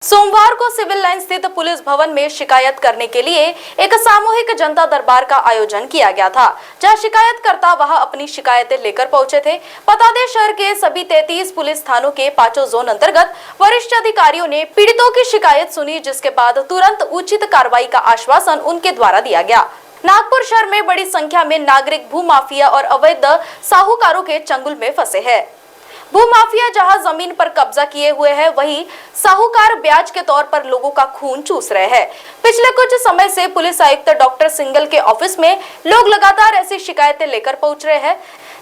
सोमवार को civil line स्थित पुलिस भवन में शिकायत करने के लिए एक सामूहिक जनता दरबार का आयोजन किया गया था, जहां शिकायतकर्ता वहां अपनी शिकायतें लेकर पहुंचे थे। बता दें, शहर के सभी 33 पुलिस थानों के 5 जोन अंतर्गत वरिष्ठ अधिकारियों ने पीड़ितों की शिकायत सुनी, जिसके बाद तुरंत उचित कार्रवाई का आश्वासन उनके द्वारा दिया गया। नागपुर शहर में बड़ी संख्या में नागरिक भूमाफिया और अवैध साहूकारों के चंगुल में फंसे हैं। भूमाफिया जहां जमीन पर कब्जा किए हुए हैं, वहीं साहूकार ब्याज के तौर पर लोगों का खून चूस रहे हैं। पिछले कुछ समय से पुलिस आयुक्त डॉक्टर सिंघल के ऑफिस में लोग लगातार ऐसी शिकायतें लेकर पहुंच रहे हैं,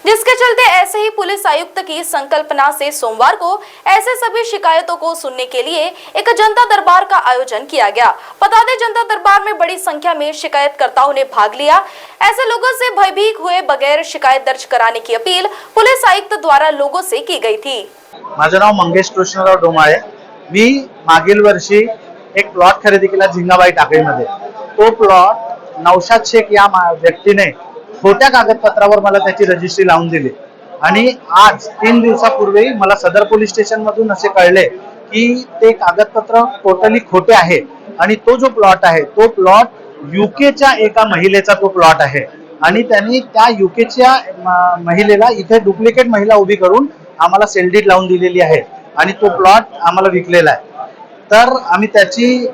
जिसके चलते ऐसे ही पुलिस आयुक्त की संकल्पना से सोमवार को ऐसे सभी शिकायतों को सुनने के लिए एक जनता दरबार का आयोजन किया गया। बता दें, जनता दरबार में बड़ी संख्या में शिकायतकर्ताओं ने भाग लिया। ऐसे लोगों से भयभीत हुए बगैर शिकायत दर्ज कराने की अपील पुलिस आयुक्त द्वारा लोगों से की गई थी। माझं नाव मंगेश कृष्णराव डोमाळे। मी मागील वर्षी एक प्लॉट खरेदी केला झिंगाबाई टाकळीमध्ये। तो प्लॉट नौशाद शेख या व्यक्तीने खोट्या कागदपत्रावर मला त्याची रजिस्ट्री लावून दिली आणि आज 3 दिवसापूर्वी मला सदर पोलीस स्टेशन मधून असे कळले की ते कागदपत्र टोटली खोटे आहे आणि तो जो प्लॉट आहे तो प्लॉट यूकेच्या एका महिलेचा तो प्लॉट आहे आणि त्यांनी त्या यूकेच्या महिलेला इथे डुप्लिकेट महिला उभी करून आम्हाला सेल डीड लावून दिलेली आहे आणि तो प्लॉट आम्हाला विकलेला आहे। तर आम्ही त्याची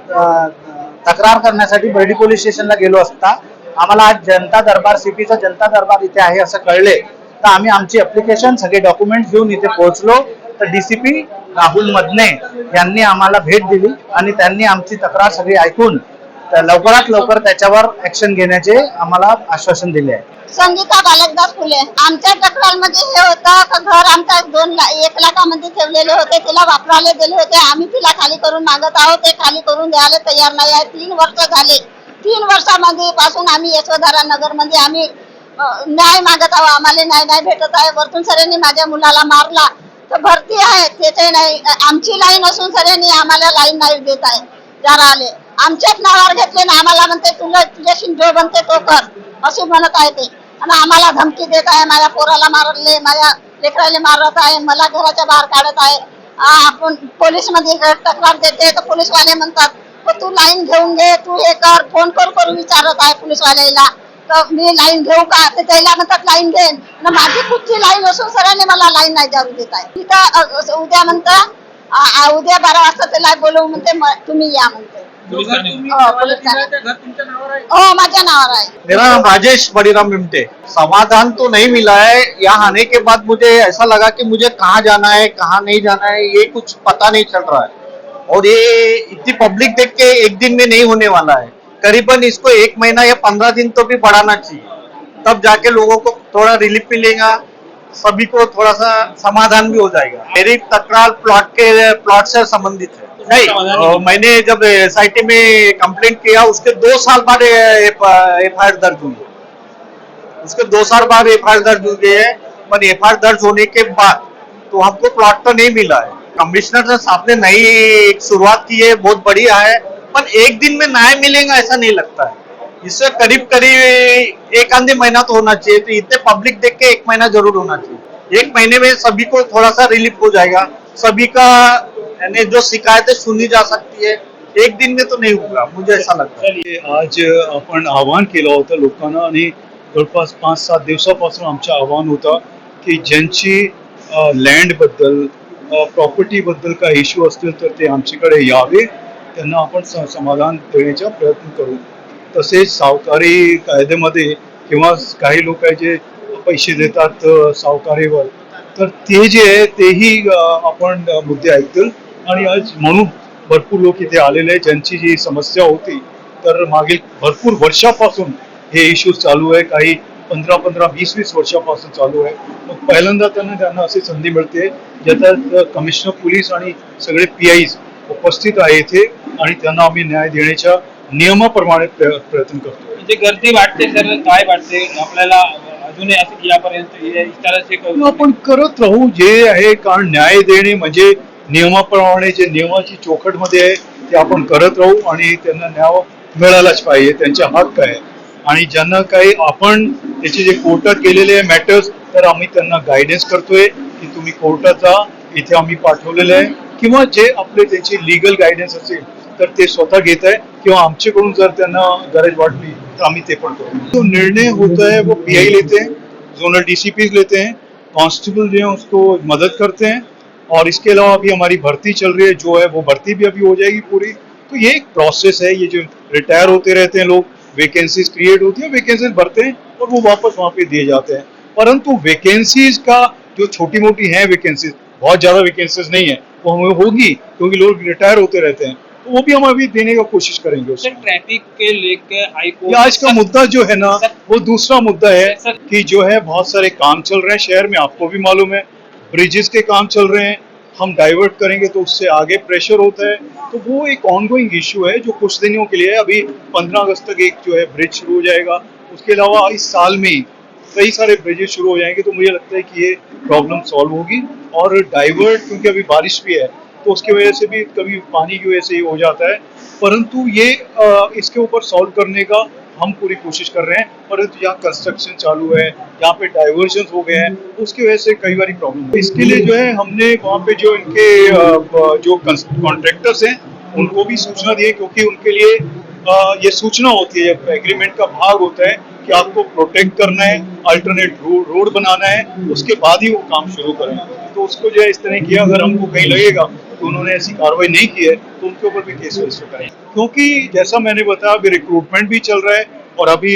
तक्रार करण्यासाठी बर्डी पोलीस स्टेशनला गेलो असता आम्हाला आज जनता दरबार सीपीचा जनता दरबार इथे आहे असं कळले, तर आम्ही आमची ऍप्लिकेशन सगळे डॉक्युमेंट घेऊन इथे पोहोचलो। तर डीसीपी राहुल मदने यांनी आम्हाला भेट दिली आणि त्यांनी आमची तक्रार सगळी ऐकून लवकरात लवकर त्याच्यावर ऍक्शन घेण्याचे आम्हाला आश्वासन दिले आहे। संगीता बालकदास फुले, आमच्या तक्रारमध्ये हे होतं की घर आमच्या 1 लाखामध्ये ठेवलेले होते, तिला वापरायला दिले होते। आम्ही तिला खाली करून मागत आहोत, ते खाली करून द्यायला तयार नाही आहे। 3 वर्ष झाले। 3 वर्षामध्ये पासून आम्ही यशोधरा नगर मध्ये आम्ही न्याय मागत आहोत। आम्हाला न्याय नाही भेटत आहे। वरतून सरांनी माझ्या मुलाला मारला तर भरती आहे त्याचे नाही, आमची लाईन असून सरांनी आम्हाला लाईन नाही देत आहे। जरा आले आमच्याच नावावर घेतले ना, आम्हाला म्हणते तुझ्याशी जो बनते तो कर असे म्हणत आहे ते, आणि आम्हाला धमकी देत आहे। माझ्या पोराला मारले, माझ्या लेकराला मारत आहे, मला घराच्या बाहेर काढत आहे। आपण पोलीस मध्ये तक्रार देते तर पोलीसवाले म्हणतात तू लाईन घेऊन घे, तू हे कर, फोन करून विचारत आहे पोलीसवाल्याला तर मी लाईन घेऊ का, तर त्याला म्हणतात लाईन घेन। माझी कुठची लाईन असून सरांनी मला लाईन नाही जाऊ देत आहे। तिथं उद्या म्हणता उद्या 12 वाजता त्याला बोलवू म्हणते, तुम्ही या म्हणते। माझ्या नावावर आहे। मेरा नाम राजेश बड़ीराम मिमटे। समाधान तो नहीं मिला है। यहाँ आने के बाद मुझे ऐसा लगा कि मुझे कहाँ जाना है कहाँ नहीं जाना है ये कुछ पता नहीं चल रहा है, और ये इतनी पब्लिक देख के एक दिन में नहीं होने वाला है। करीबन इसको 1 महीना या 15 दिन तो भी बढ़ाना चाहिए, तब जाके लोगों को थोड़ा रिलीफ मिलेगा, सभी को थोड़ा सा समाधान भी हो जाएगा। मेरी तकरार प्लॉट से संबंधित है। नहीं, मैंने जब SIT में कंप्लेंट किया उसके 2 साल बाद FIR दर्ज हुई। उसके 2 साल बाद FIR दर्ज हुई है, पर FIR दर्ज होने के बाद तो हमको प्लॉट तो नहीं मिला है। कमिश्नर साहब ने नई शुरुआत की है, बहुत बढ़िया है, पर एक दिन में न्याय मिलेगा ऐसा नहीं लगता है। इससे करीब 1 आधे महीना तो होना चाहिए। तो इतने पब्लिक देख के 1 महीना जरूर होना चाहिए। 1 महीने में सभी को थोड़ा सा रिलीफ हो जाएगा, सभी का यानी जो शिकायतें सुनी जा सकती है। 1 दिन में तो नहीं होगा, मुझे ऐसा लगता है। आज आपण आवाहन केलं होतं लोकांना आणि जवळपास 5-7 दिवसापासून आमचं आवाहन होतं की ज्यांची लँडबद्दल प्रॉपर्टीबद्दल काही इश्यू असतील तर ते आमच्याकडे यावे, त्यांना आपण समाधान देण्याचा प्रयत्न करू। तसेच सावकारी कायद्यामध्ये किंवा काही लोक जे पैसे देतात सावकारीवर, तर ते जे आहे तेही आपण मुद्दे ऐकतील। आणि आज म्हणून भरपूर लोक इथे आलेले आहेत ज्यांची जी समस्या होती, तर मागील भरपूर वर्षापासून हे इश्यूज चालू आहे, काही 15-15, 20-20 वर्षापासून चालू आहे। मग पहिल्यांदा त्यांना अशी संधी मिळते ज्याच्यात कमिशनर पोलीस आणि सगळे PIs उपस्थित आहे इथे, आणि त्यांना आम्ही न्याय देण्याच्या नियमाप्रमाणे प्रयत्न करतो। म्हणजे गर्दी वाटते सर, काय वाटते आपल्याला अजूनही असं यापर्यंत आपण करत राहू जे आहे, कारण न्याय देणे म्हणजे नियमाप्रमाणे जे नियमाची चौकटमध्ये आहे ते आपण करत राहू आणि त्यांना न्याय मिळालाच पाहिजे, त्यांचा हक्क आहे। आणि ज्यांना काही आपण त्याचे जे कोर्टात केलेले मॅटर्स, तर आम्ही त्यांना गायडन्स करतोय की तुम्ही कोर्टात जा, इथे आम्ही पाठवलेलं आहे किंवा जे आपले त्यांची लिगल गायडन्स असेल तर ते स्वतः घेत आहे किंवा आमच्याकडून जर त्यांना गरज वाटली तर आम्ही ते पण करू. जो निर्णय होता है वो पीआई लेते हैं, जोनल डीसीपी लेते हैं, कांस्टेबल जो है उसको मदद करते हैं और इसके अलावा अभी हमारी भर्ती चल रही है जो है वो भर्ती भी अभी हो जाएगी पूरी. तो ये एक प्रोसेस है. ये जो रिटायर होते रहते हैं लोग, वैकेंसीज क्रिएट होती है, वैकेंसीज भरते हैं और वो वापस वहाँ पे दिए जाते हैं. परंतु वैकेंसीज का जो छोटी मोटी है वैकेंसीज, बहुत ज्यादा वैकेंसीज नहीं है, वो हमें होगी क्योंकि लोग रिटायर होते रहते हैं, तो वो भी हम अभी देने का कोशिश करेंगे सर उसमें. ट्रैफिक के लेकर हाई ये कोर्ट आज का मुद्दा जो है ना वो दूसरा मुद्दा है सर- कि जो है बहुत सारे काम चल रहे हैं शहर में, आपको भी मालूम है, ब्रिजेस के काम चल रहे हैं, हम डाइवर्ट करेंगे तो उससे आगे प्रेशर होता है. तो वो एक ऑनगोइंग इश्यू है जो कुछ दिनों के लिए है. अभी 15 अगस्त तक एक जो है ब्रिज शुरू हो जाएगा. उसके अलावा इस साल में कई सारे ब्रिजेस शुरू हो जाएंगे. तो मुझे लगता है कि ये प्रॉब्लम सॉल्व होगी. और डाइवर्ट क्योंकि अभी बारिश भी है तो उसकी वजह से भी कभी पानी की वजह से ये हो जाता है. परंतु ये इसके ऊपर सॉल्व करने का हम पूरी कोशिश कर रहे हैं. परंतु यहाँ कंस्ट्रक्शन चालू है, यहाँ पे डाइवर्जन हो गए हैं, उसकी वजह से कई बार प्रॉब्लम है. इसके लिए जो है हमने वहाँ पे जो इनके जो कॉन्ट्रैक्टर्स हैं उनको भी सूचना दी है क्योंकि उनके लिए ये सूचना होती है, एग्रीमेंट का भाग होता है कि आपको प्रोटेक्ट करना है, अल्टरनेट रोड बनाना है, उसके बाद ही वो काम शुरू करें. तो उसको जो है इस तरह किया. अगर हमको कहीं लगेगा कि उन्होंने ऐसी कार्रवाई नहीं की है तो उनके ऊपर भी केस रजिस्टर करें. क्योंकि जैसा मैंने बताया अभी रिक्रूटमेंट भी चल रहा है और अभी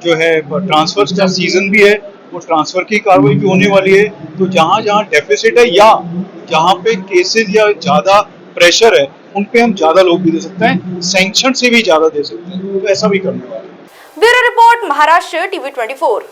जो है ट्रांसफर का सीजन भी है, वो ट्रांसफर की कार्रवाई भी होने वाली है. तो जहाँ जहाँ डेफिसिट है या जहाँ पे केसेस या ज्यादा प्रेशर है उन पे हम ज्यादा लोग भी दे सकते हैं, सैंक्शन से भी ज्यादा दे सकते हैं. तो ऐसा भी करने वाले हैं. Bureau report, Maharashtra TV 24.